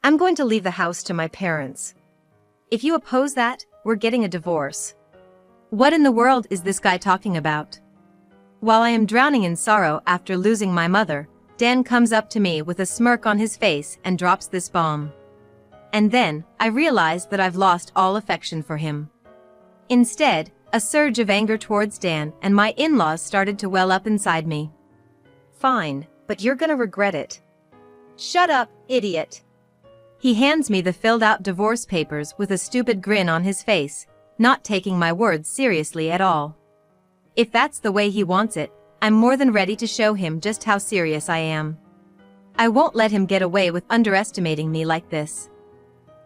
I'm going to leave the house to my parents. If you oppose that, we're getting a divorce. What in the world is this guy talking about? While I am drowning in sorrow after losing my mother, Dan comes up to me with a smirk on his face and drops this bomb. And then, I realize that I've lost all affection for him. Instead, a surge of anger towards Dan and my in-laws started to well up inside me. Fine, but you're gonna regret it. Shut up, idiot. He hands me the filled-out divorce papers with a stupid grin on his face, not taking my words seriously at all. If that's the way he wants it, I'm more than ready to show him just how serious I am. I won't let him get away with underestimating me like this.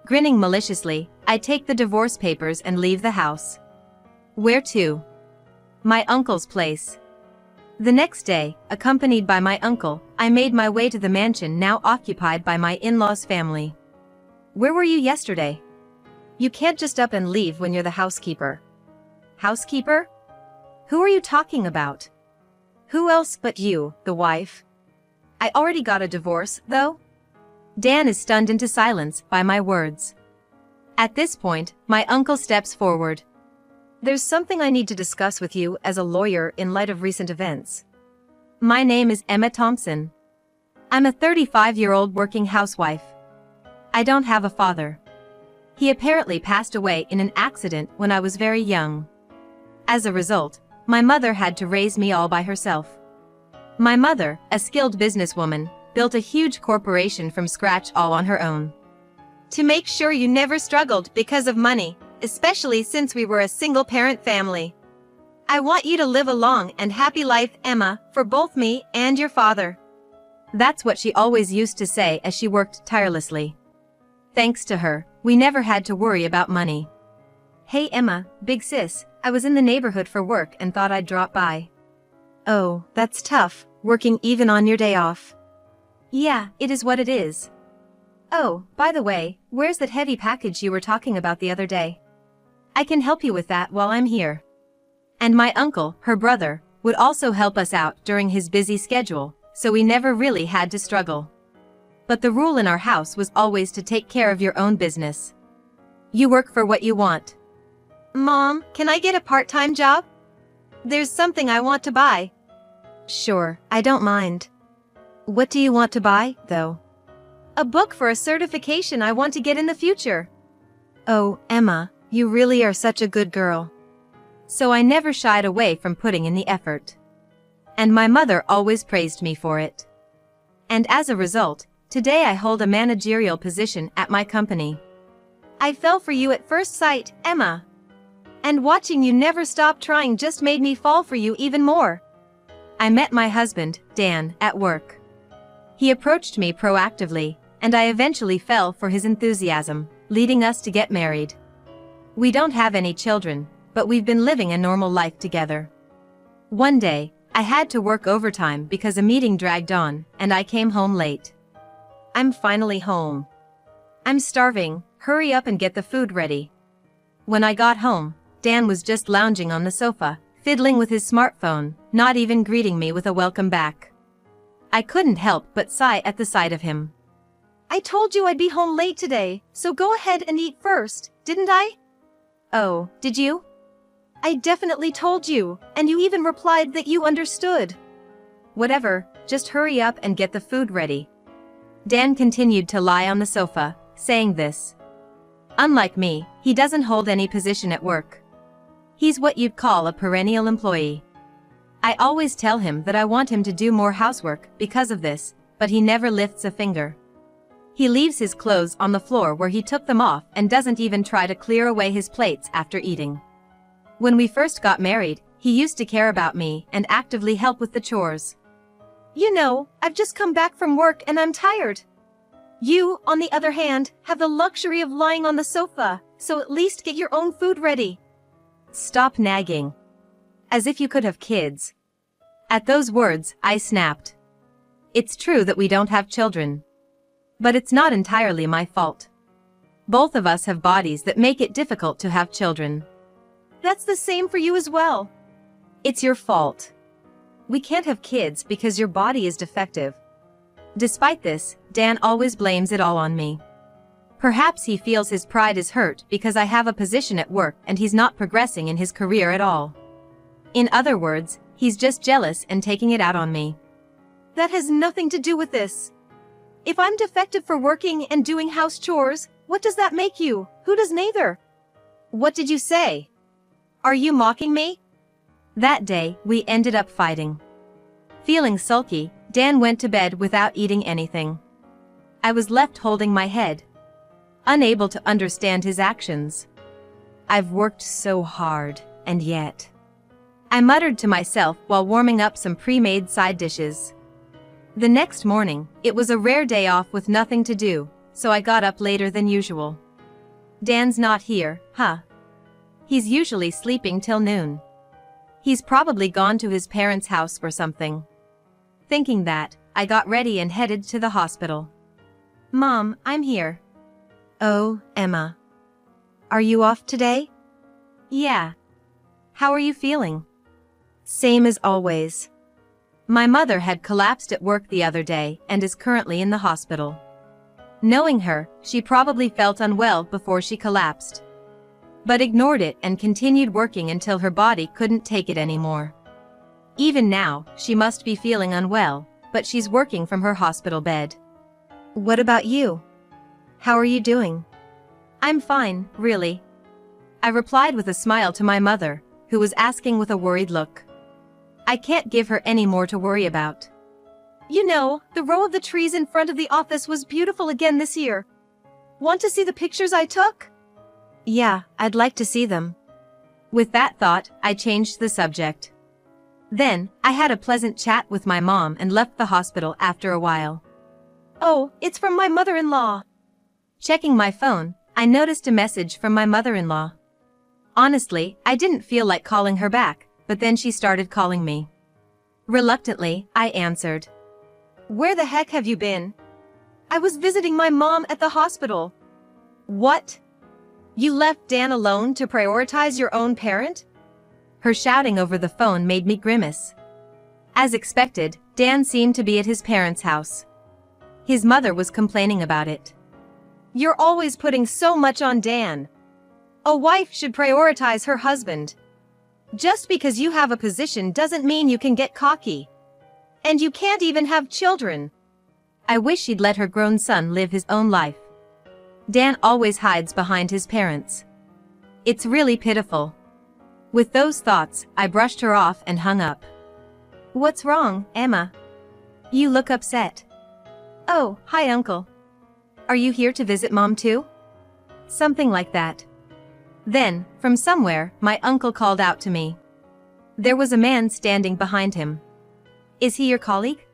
Grinning maliciously, I take the divorce papers and leave the house. Where to? My uncle's place. The next day, accompanied by my uncle, I made my way to the mansion now occupied by my in-laws' family. Where were you yesterday? You can't just up and leave when you're the housekeeper. Housekeeper? Who are you talking about? Who else but you, the wife? I already got a divorce, though. Dan is stunned into silence by my words. At this point, my uncle steps forward. There's something I need to discuss with you as a lawyer in light of recent events. My name is Emma Thompson. I'm a 35-year-old working housewife. I don't have a father. He apparently passed away in an accident when I was very young. As a result, my mother had to raise me all by herself. My mother, a skilled businesswoman, built a huge corporation from scratch all on her own. To make sure you never struggled because of money, especially since we were a single-parent family. I want you to live a long and happy life, Emma, for both me and your father. That's what she always used to say as she worked tirelessly. Thanks to her, we never had to worry about money. Hey Emma, big sis, I was in the neighborhood for work and thought I'd drop by. Oh, that's tough, working even on your day off. Yeah, it is what it is. Oh, by the way, where's that heavy package you were talking about the other day? I can help you with that while I'm here. And my uncle, her brother, would also help us out during his busy schedule, so we never really had to struggle. But the rule in our house was always to take care of your own business. You work for what you want. Mom, can I get a part-time job? There's something I want to buy. Sure, I don't mind. What do you want to buy, though? A book for a certification I want to get in the future. Oh, Emma, you really are such a good girl. So I never shied away from putting in the effort. And my mother always praised me for it. And as a result, today I hold a managerial position at my company. I fell for you at first sight, Emma. And watching you never stop trying just made me fall for you even more. I met my husband, Dan, at work. He approached me proactively, and I eventually fell for his enthusiasm, leading us to get married. We don't have any children, but we've been living a normal life together. One day, I had to work overtime because a meeting dragged on, and I came home late. I'm finally home. I'm starving, hurry up and get the food ready. When I got home, Dan was just lounging on the sofa, fiddling with his smartphone, not even greeting me with a welcome back. I couldn't help but sigh at the sight of him. I told you I'd be home late today, so go ahead and eat first, didn't I? Oh, did you? I definitely told you, and you even replied that you understood. Whatever, just hurry up and get the food ready. Dan continued to lie on the sofa, saying this. Unlike me, he doesn't hold any position at work. He's what you'd call a perennial employee. I always tell him that I want him to do more housework because of this, but he never lifts a finger. He leaves his clothes on the floor where he took them off and doesn't even try to clear away his plates after eating. When we first got married, he used to care about me and actively help with the chores. You know, I've just come back from work and I'm tired. You, on the other hand, have the luxury of lying on the sofa, so at least get your own food ready. Stop nagging. As if you could have kids. At those words, I snapped. It's true that we don't have children. But it's not entirely my fault. Both of us have bodies that make it difficult to have children. That's the same for you as well. It's your fault. We can't have kids because your body is defective. Despite this, Dan always blames it all on me. Perhaps he feels his pride is hurt because I have a position at work and he's not progressing in his career at all. In other words, he's just jealous and taking it out on me. That has nothing to do with this. If I'm defective for working and doing house chores, what does that make you? Who does neither? What did you say? Are you mocking me? That day, we ended up fighting. Feeling sulky, Dan went to bed without eating anything. I was left holding my head, unable to understand his actions. I've worked so hard, and yet. I muttered to myself while warming up some pre-made side dishes. The next morning, it was a rare day off with nothing to do, so I got up later than usual. Dan's not here, huh? He's usually sleeping till noon. He's probably gone to his parents' house or something. Thinking that, I got ready and headed to the hospital. Mom, I'm here. Oh, Emma. Are you off today? Yeah. How are you feeling? Same as always. My mother had collapsed at work the other day and is currently in the hospital. Knowing her, she probably felt unwell before she collapsed, but ignored it and continued working until her body couldn't take it anymore. Even now, she must be feeling unwell, but she's working from her hospital bed. What about you? How are you doing? I'm fine, really. I replied with a smile to my mother, who was asking with a worried look. I can't give her any more to worry about. You know, the row of the trees in front of the office was beautiful again this year. Want to see the pictures I took? Yeah, I'd like to see them. With that thought, I changed the subject. Then, I had a pleasant chat with my mom and left the hospital after a while. Oh, it's from my mother-in-law. Checking my phone, I noticed a message from my mother-in-law. Honestly, I didn't feel like calling her back, but then she started calling me. Reluctantly, I answered. Where the heck have you been? I was visiting my mom at the hospital. What? You left Dan alone to prioritize your own parent? Her shouting over the phone made me grimace. As expected, Dan seemed to be at his parents' house. His mother was complaining about it. You're always putting so much on Dan. A wife should prioritize her husband. Just because you have a position doesn't mean you can get cocky. And you can't even have children. I wish she'd let her grown son live his own life. Dan always hides behind his parents. It's really pitiful. With those thoughts, I brushed her off and hung up. What's wrong, Emma? You look upset. Oh, hi Uncle. Are you here to visit Mom too? Something like that. Then, from somewhere, my uncle called out to me. There was a man standing behind him. Is he your colleague?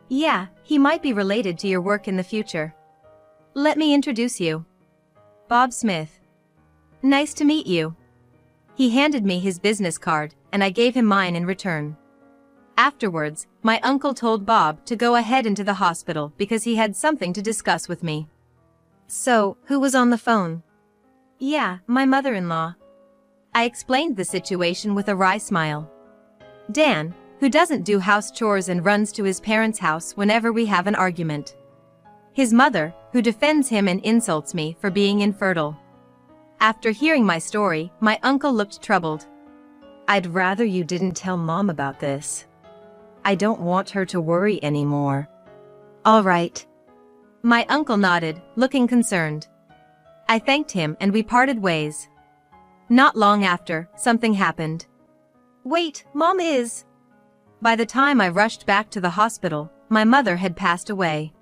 Yeah, he might be related to your work in the future. Let me introduce you. Bob Smith. Nice to meet you. He handed me his business card, and I gave him mine in return. Afterwards, my uncle told Bob to go ahead into the hospital because he had something to discuss with me. So, who was on the phone? Yeah, my mother-in-law. I explained the situation with a wry smile. Dan, who doesn't do house chores and runs to his parents' house whenever we have an argument. His mother, who defends him and insults me for being infertile. After hearing my story, my uncle looked troubled. I'd rather you didn't tell Mom about this. I don't want her to worry anymore. All right. My uncle nodded, looking concerned. I thanked him and we parted ways. Not long after, something happened. Wait, Mom is... By the time I rushed back to the hospital, my mother had passed away.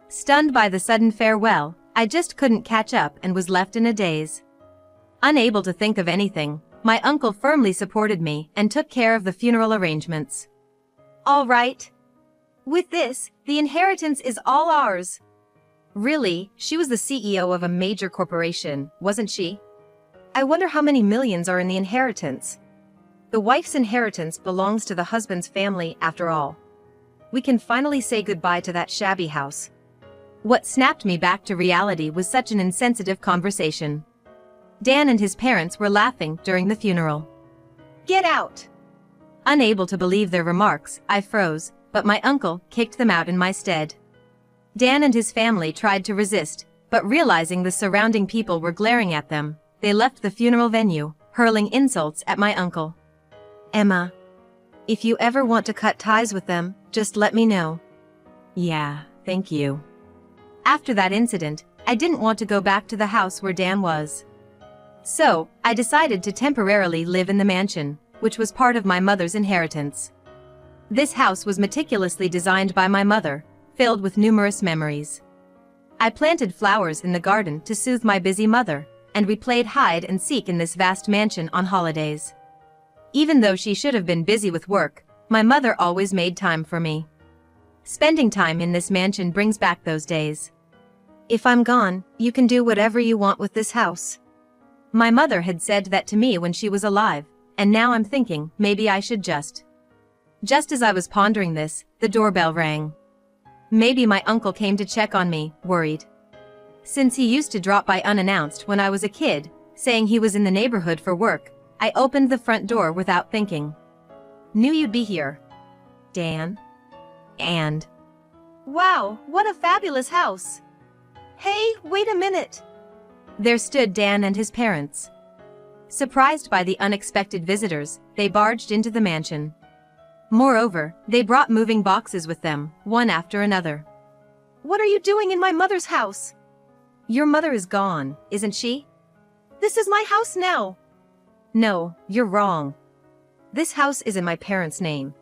Stunned by the sudden farewell, I just couldn't catch up and was left in a daze. Unable to think of anything, my uncle firmly supported me and took care of the funeral arrangements. All right. With this, the inheritance is all ours. Really, she was the CEO of a major corporation, wasn't she? I wonder how many millions are in the inheritance. The wife's inheritance belongs to the husband's family after all. We can finally say goodbye to that shabby house. What snapped me back to reality was such an insensitive conversation. Dan and his parents were laughing during the funeral. Get out! Unable to believe their remarks, I froze, but my uncle kicked them out in my stead. Dan and his family tried to resist, but realizing the surrounding people were glaring at them, they left the funeral venue, hurling insults at my uncle. Emma, if you ever want to cut ties with them, just let me know. Yeah, thank you. After that incident, I didn't want to go back to the house where Dan was. So, I decided to temporarily live in the mansion, which was part of my mother's inheritance. This house was meticulously designed by my mother, filled with numerous memories. I planted flowers in the garden to soothe my busy mother, and we played hide and seek in this vast mansion on holidays. Even though she should have been busy with work, my mother always made time for me. Spending time in this mansion brings back those days. If I'm gone, you can do whatever you want with this house. My mother had said that to me when she was alive, and now I'm thinking maybe I should just as I was pondering this, the doorbell rang. Maybe my uncle came to check on me, worried. Since he used to drop by unannounced when I was a kid, saying he was in the neighborhood for work, I opened the front door without thinking. Knew you'd be here, Dan. And wow, what a fabulous house. Hey, wait a minute. There stood Dan and his parents. Surprised by the unexpected visitors, they barged into the mansion. Moreover, they brought moving boxes with them, one after another. What are you doing in my mother's house? Your mother is gone, isn't she? This is my house now. No, you're wrong. This house is in my parents' name.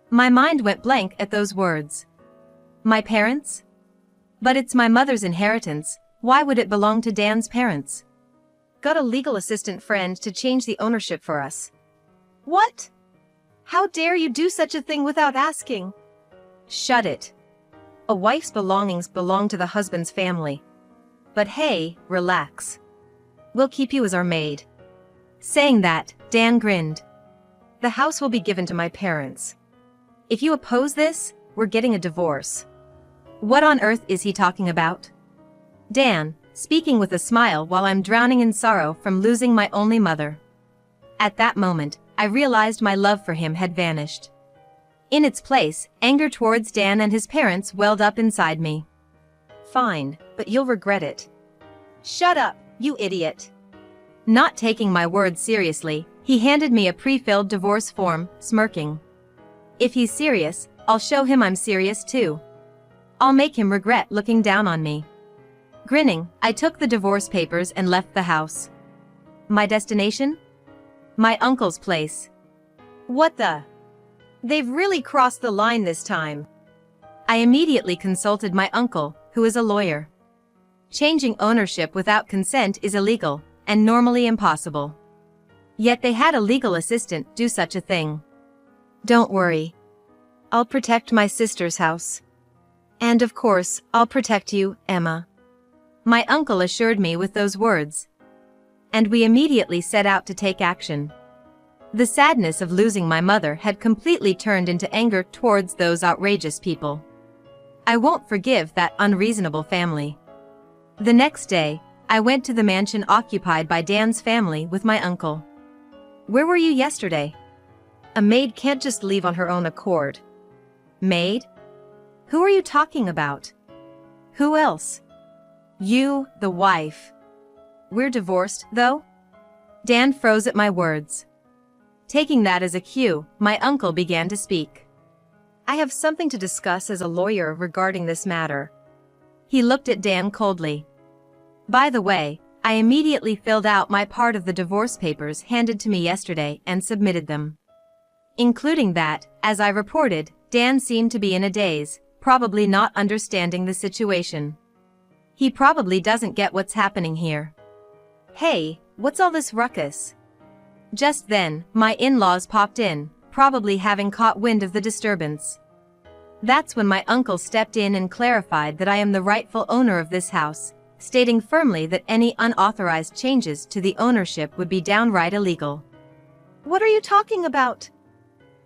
My mind went blank at those words. My parents? But it's my mother's inheritance, why would it belong to Dan's parents? Got a legal assistant friend to change the ownership for us. What? How dare you do such a thing without asking? Shut it. A wife's belongings belong to the husband's family. But hey, relax. We'll keep you as our maid. Saying that, Dan grinned. The house will be given to my parents. If you oppose this, we're getting a divorce. What on earth is he talking about? Dan, speaking with a smile while I'm drowning in sorrow from losing my only mother. At that moment, I realized my love for him had vanished. In its place, anger towards Dan and his parents welled up inside me. Fine, but you'll regret it. Shut up, you idiot. Not taking my words seriously, he handed me a pre-filled divorce form, smirking. If he's serious, I'll show him I'm serious too. I'll make him regret looking down on me. Grinning, I took the divorce papers and left the house. My destination? My uncle's place. What the? They've really crossed the line this time. I immediately consulted my uncle, who is a lawyer. Changing ownership without consent is illegal, and normally impossible. Yet they had a legal assistant do such a thing. Don't worry. I'll protect my sister's house. And of course, I'll protect you, Emma. My uncle assured me with those words. And we immediately set out to take action. The sadness of losing my mother had completely turned into anger towards those outrageous people. I won't forgive that unreasonable family. The next day, I went to the mansion occupied by Dan's family with my uncle. Where were you yesterday? A maid can't just leave on her own accord. Maid? Who are you talking about? Who else? You, the wife. We're divorced, though? Dan froze at my words. Taking that as a cue, my uncle began to speak. I have something to discuss as a lawyer regarding this matter. He looked at Dan coldly. By the way, I immediately filled out my part of the divorce papers handed to me yesterday and submitted them. Including that, as I reported, Dan seemed to be in a daze, probably not understanding the situation. He probably doesn't get what's happening here. Hey, what's all this ruckus? Just then, my in-laws popped in, probably having caught wind of the disturbance. That's when my uncle stepped in and clarified that I am the rightful owner of this house, stating firmly that any unauthorized changes to the ownership would be downright illegal. What are you talking about?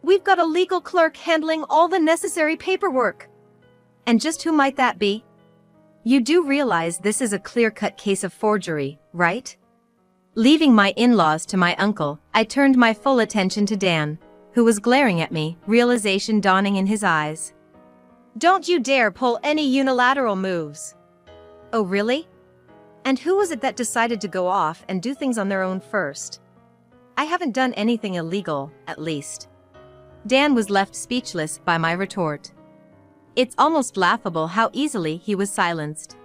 We've got a legal clerk handling all the necessary paperwork. And just who might that be? You do realize this is a clear-cut case of forgery, right? Leaving my in-laws to my uncle, I turned my full attention to Dan, who was glaring at me, realization dawning in his eyes. Don't you dare pull any unilateral moves. Oh really? And who was it that decided to go off and do things on their own first? I haven't done anything illegal, at least. Dan was left speechless by my retort. It's almost laughable how easily he was silenced.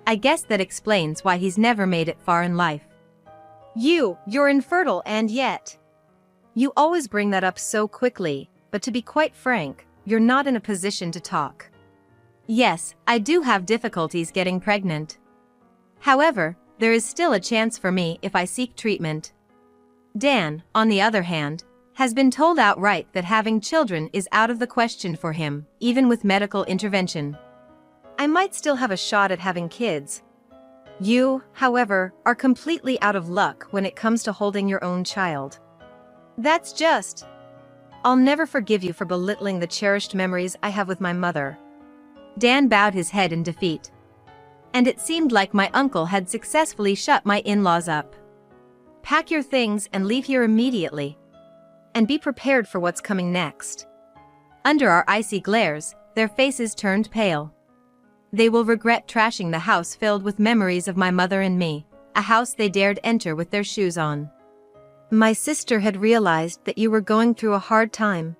I guess that explains why he's never made it far in life. You're infertile, and yet. You always bring that up so quickly, but to be quite frank, you're not in a position to talk. Yes, I do have difficulties getting pregnant. However, there is still a chance for me if I seek treatment. Dan, on the other hand, has been told outright that having children is out of the question for him, even with medical intervention. I might still have a shot at having kids. You, however, are completely out of luck when it comes to holding your own child. That's just... I'll never forgive you for belittling the cherished memories I have with my mother. Dan bowed his head in defeat. And it seemed like my uncle had successfully shut my in-laws up. Pack your things and leave here immediately. And be prepared for what's coming next. Under our icy glares, their faces turned pale. They will regret trashing the house filled with memories of my mother and me, a house they dared enter with their shoes on. My sister had realized that you were going through a hard time.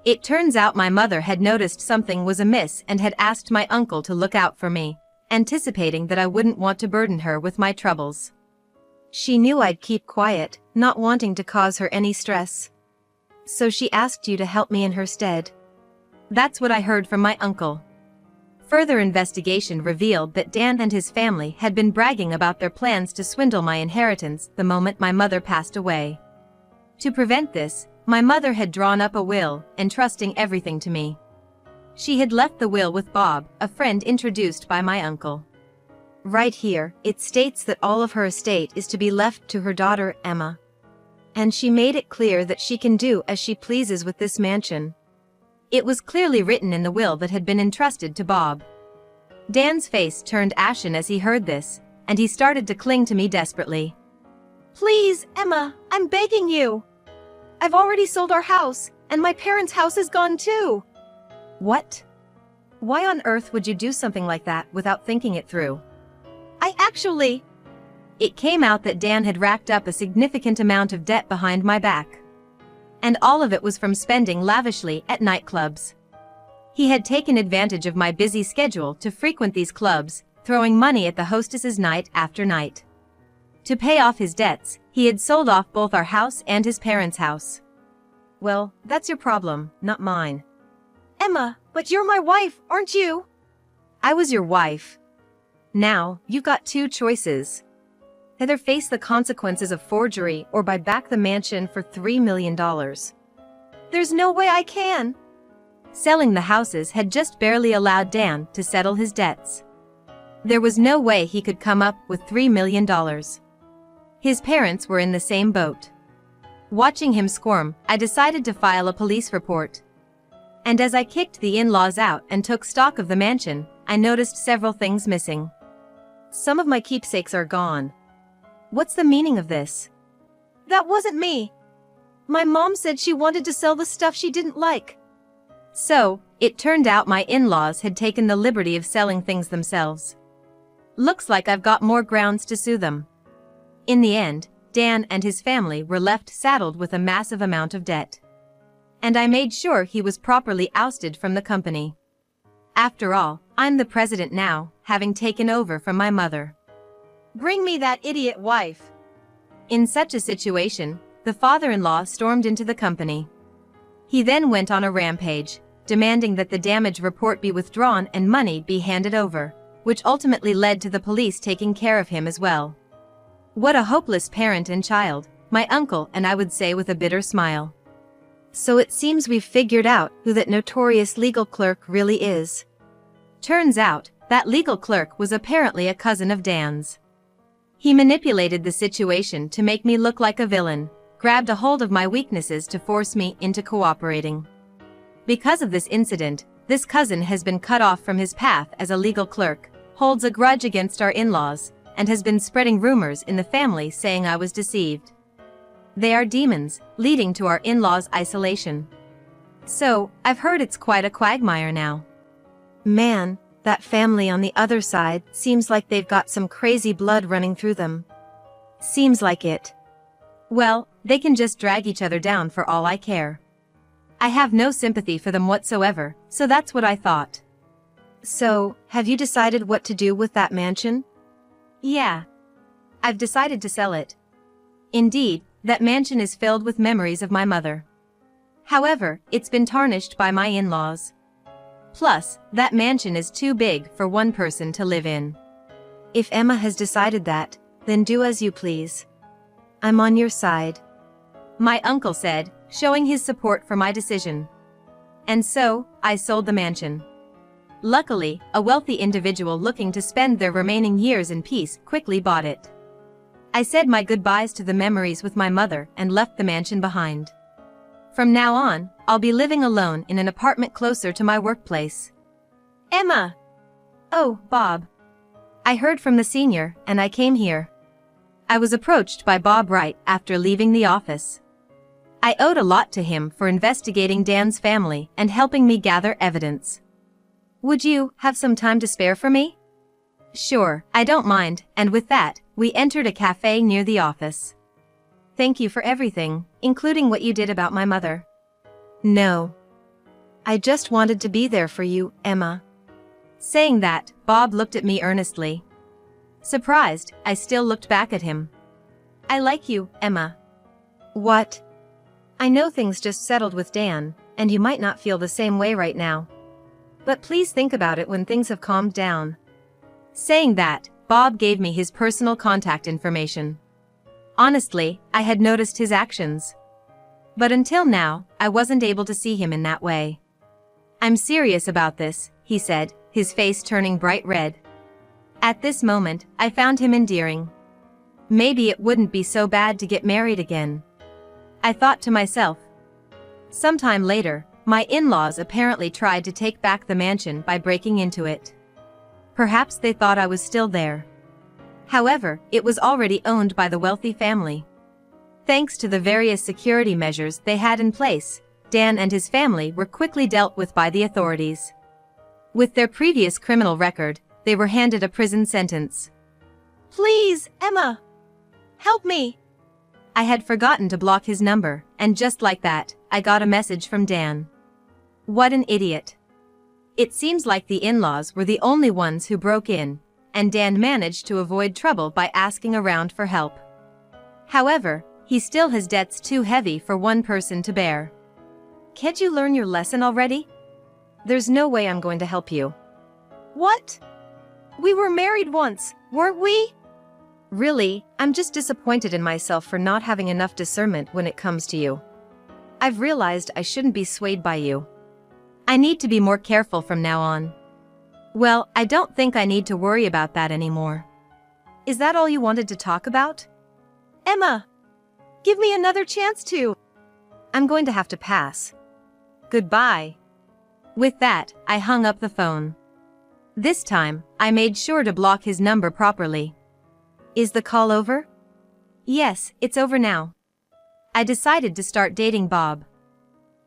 It turns out my mother had noticed something was amiss and had asked my uncle to look out for me, anticipating that I wouldn't want to burden her with my troubles. She knew I'd keep quiet, not wanting to cause her any stress. So she asked you to help me in her stead. That's what I heard from my uncle. Further investigation revealed that Dan and his family had been bragging about their plans to swindle my inheritance the moment my mother passed away. To prevent this, my mother had drawn up a will, entrusting everything to me. She had left the will with Bob, a friend introduced by my uncle. Right here, it states that all of her estate is to be left to her daughter, Emma. And she made it clear that she can do as she pleases with this mansion. It was clearly written in the will that had been entrusted to Bob. Dan's face turned ashen as he heard this, and he started to cling to me desperately. Please, Emma, I'm begging you. I've already sold our house, and my parents' house is gone too. What? Why on earth would you do something like that without thinking it through? It came out that Dan had racked up a significant amount of debt behind my back. And all of it was from spending lavishly at nightclubs. He had taken advantage of my busy schedule to frequent these clubs, throwing money at the hostesses night after night. To pay off his debts, he had sold off both our house and his parents' house. Well, that's your problem, not mine. Emma, but you're my wife, aren't you? I was your wife. Now, you've got two choices. Either face the consequences of forgery or buy back the mansion for $3 million. There's no way I can. Selling the houses had just barely allowed Dan to settle his debts. There was no way he could come up with $3 million. His parents were in the same boat. Watching him squirm, I decided to file a police report. And as I kicked the in-laws out and took stock of the mansion, I noticed several things missing. Some of my keepsakes are gone. What's the meaning of this? That wasn't me. My mom said she wanted to sell the stuff she didn't like. So, it turned out my in-laws had taken the liberty of selling things themselves. Looks like I've got more grounds to sue them. In the end, Dan and his family were left saddled with a massive amount of debt. And I made sure he was properly ousted from the company. After all, I'm the president now, having taken over from my mother. Bring me that idiot wife. In such a situation, the father-in-law stormed into the company. He then went on a rampage, demanding that the damage report be withdrawn and money be handed over, which ultimately led to the police taking care of him as well. What a hopeless parent and child, my uncle and I would say with a bitter smile. So it seems we've figured out who that notorious legal clerk really is. Turns out, that legal clerk was apparently a cousin of Dan's. He manipulated the situation to make me look like a villain, grabbed a hold of my weaknesses to force me into cooperating. Because of this incident, this cousin has been cut off from his path as a legal clerk, holds a grudge against our in-laws, and has been spreading rumors in the family saying I was deceived. They are demons, leading to our in-laws' isolation. So, I've heard it's quite a quagmire now. Man, That family on the other side seems like they've got some crazy blood running through them. Seems like it. Well, they can just drag each other down for all I care. I have no sympathy for them whatsoever, so that's what I thought. So, have you decided what to do with that mansion? Yeah. I've decided to sell it. Indeed, that mansion is filled with memories of my mother. However, it's been tarnished by my in-laws. Plus, that mansion is too big for one person to live in. If Emma has decided that, then do as you please. I'm on your side. My uncle said, showing his support for my decision. And so, I sold the mansion. Luckily, a wealthy individual looking to spend their remaining years in peace quickly bought it. I said my goodbyes to the memories with my mother and left the mansion behind. From now on, I'll be living alone in an apartment closer to my workplace. Emma! Oh, Bob. I heard from the senior, and I came here. I was approached by Bob right after leaving the office. I owed a lot to him for investigating Dan's family and helping me gather evidence. Would you have some time to spare for me? Sure, I don't mind, and with that, we entered a cafe near the office. Thank you for everything, including what you did about my mother. No. I just wanted to be there for you, Emma. Saying that, Bob looked at me earnestly. Surprised, I still looked back at him. I like you, Emma. What? I know things just settled with Dan, and you might not feel the same way right now. But please think about it when things have calmed down. Saying that, Bob gave me his personal contact information. Honestly, I had noticed his actions. But until now, I wasn't able to see him in that way. I'm serious about this, he said, his face turning bright red. At this moment, I found him endearing. Maybe it wouldn't be so bad to get married again. I thought to myself. Sometime later, my in-laws apparently tried to take back the mansion by breaking into it. Perhaps they thought I was still there. However, it was already owned by the wealthy family. Thanks to the various security measures they had in place, Dan and his family were quickly dealt with by the authorities. With their previous criminal record, they were handed a prison sentence. Please, Emma! Help me! I had forgotten to block his number, and just like that, I got a message from Dan. What an idiot. It seems like the in-laws were the only ones who broke in, and Dan managed to avoid trouble by asking around for help. However, he still has debts too heavy for one person to bear. Can't you learn your lesson already? There's no way I'm going to help you. What? We were married once, weren't we? Really, I'm just disappointed in myself for not having enough discernment when it comes to you. I've realized I shouldn't be swayed by you. I need to be more careful from now on. Well, I don't think I need to worry about that anymore. Is that all you wanted to talk about? Emma! Give me another chance to. I'm going to have to pass. Goodbye. With that, I hung up the phone. This time, I made sure to block his number properly. Is the call over? Yes, it's over now. I decided to start dating Bob.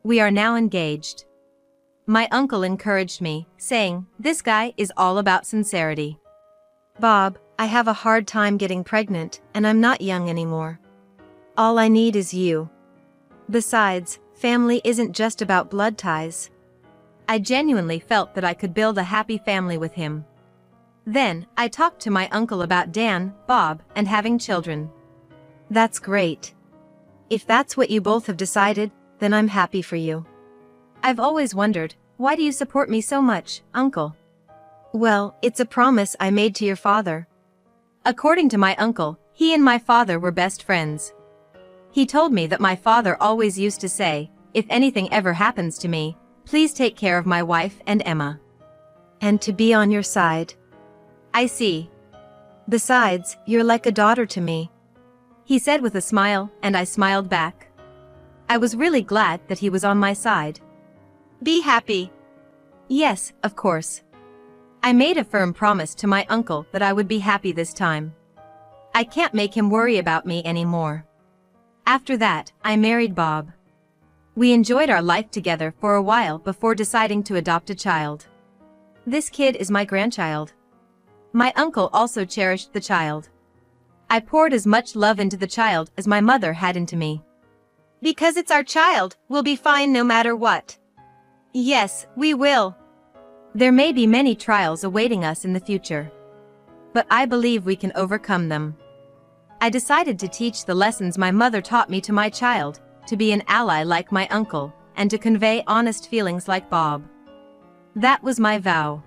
We are now engaged. My uncle encouraged me, saying, "This guy is all about sincerity." Bob, I have a hard time getting pregnant, and I'm not young anymore. All I need is you. Besides, family isn't just about blood ties. I genuinely felt that I could build a happy family with him. Then, I talked to my uncle about Dan, Bob, and having children. That's great. If that's what you both have decided, then I'm happy for you. I've always wondered, why do you support me so much, Uncle? Well, it's a promise I made to your father. According to my uncle, he and my father were best friends. He told me that my father always used to say, if anything ever happens to me, please take care of my wife and Emma. And to be on your side. I see. Besides, you're like a daughter to me. He said with a smile, and I smiled back. I was really glad that he was on my side. Be happy. Yes, of course. I made a firm promise to my uncle that I would be happy this time. I can't make him worry about me anymore. After that, I married Bob. We enjoyed our life together for a while before deciding to adopt a child. This kid is my grandchild. My uncle also cherished the child. I poured as much love into the child as my mother had into me. Because it's our child, we'll be fine no matter what. Yes, we will. There may be many trials awaiting us in the future. But I believe we can overcome them. I decided to teach the lessons my mother taught me to my child, to be an ally like my uncle, and to convey honest feelings like Bob. That was my vow.